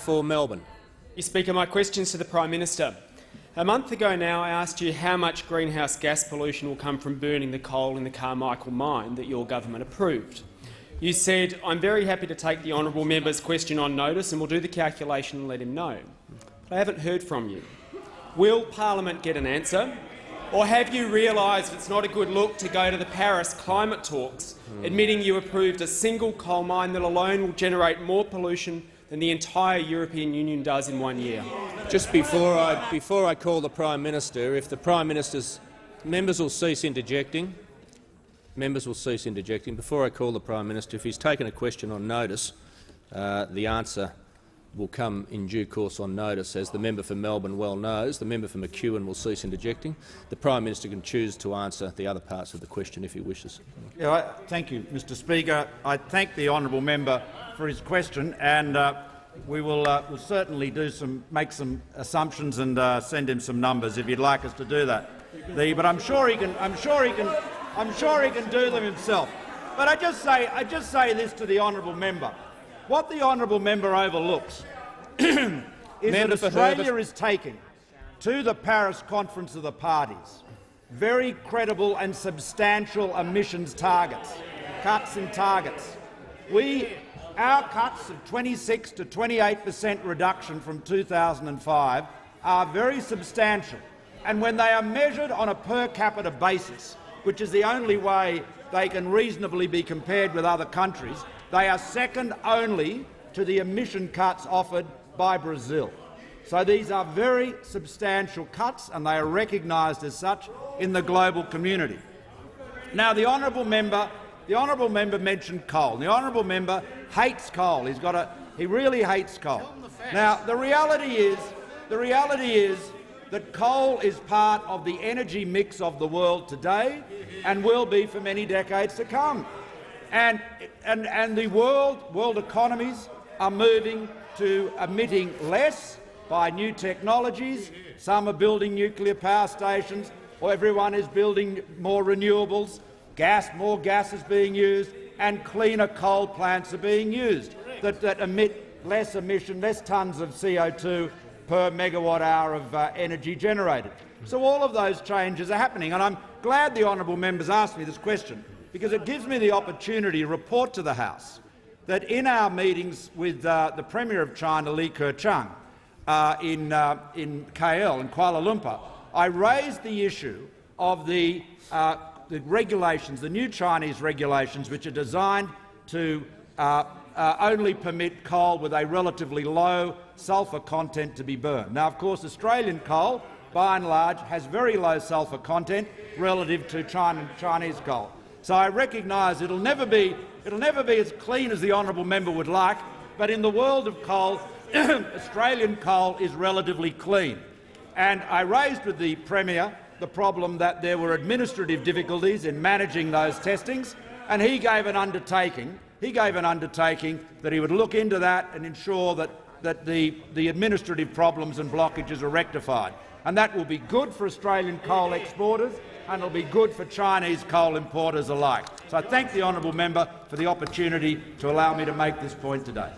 for Melbourne. Mr. Speaker, my questions to the Prime Minister. A month ago now, I asked you how much greenhouse gas pollution will come from burning the coal in the Carmichael mine that your government approved. You said, "I'm very happy to take the honourable member's question on notice and will do the calculation and let him know." But I haven't heard from you. Will Parliament get an answer? Or have you realised it's not a good look to go to the Paris climate talks, admitting you approved a single coal mine that alone will generate more pollution than the entire European Union does in 1 year? Just before I call the Prime Minister, if the Prime Minister's members will cease interjecting. Members will cease interjecting. Before I call the Prime Minister, if he's taken a question on notice, the answer will come in due course on notice. As the member for Melbourne well knows, the member for McEwen will cease interjecting. The Prime Minister can choose to answer the other parts of the question if he wishes. Thank you, Mr. Speaker. I thank the honourable member for his question, and we will certainly make some assumptions and send him some numbers if you'd like us to do that. But I'm sure he can do them himself. But I just say this to the honourable member. What the honourable member overlooks is that Australia is taking to the Paris Conference of the Parties very credible and substantial emissions targets, cuts in targets. Our cuts of 26 to 28% reduction from 2005 are very substantial, and when they are measured on a per capita basis, which is the only way they can reasonably be compared with other countries, they are second only to the emission cuts offered by Brazil. So these are very substantial cuts, and they are recognised as such in the global community. Now, the honourable member mentioned coal. The honourable member hates coal. He really hates coal. Now, the reality is that coal is part of the energy mix of the world today and will be for many decades to come. And the world economies are moving to emitting less by new technologies. Some are building nuclear power stations, or everyone is building more renewables. More gas is being used, and cleaner coal plants are being used that emit less tonnes of CO2 per megawatt hour of energy generated. So all of those changes are happening, and I'm glad the honourable members asked me this question, because it gives me the opportunity to report to the House that in our meetings with the Premier of China, Li Keqiang, in KL, in Kuala Lumpur, I raised the issue of the regulations, the new Chinese regulations, which are designed to only permit coal with a relatively low sulphur content to be burned. Now, of course, Australian coal, by and large, has very low sulphur content relative to Chinese coal. So I recognise it'll never be as clean as the honourable member would like, but in the world of coal, Australian coal is relatively clean. And I raised with the Premier the problem that there were administrative difficulties in managing those testings, and he gave an undertaking. That he would look into that and ensure that the administrative problems and blockages are rectified. And that will be good for Australian coal exporters, and it will be good for Chinese coal importers alike. So I thank the honourable member for the opportunity to allow me to make this point today.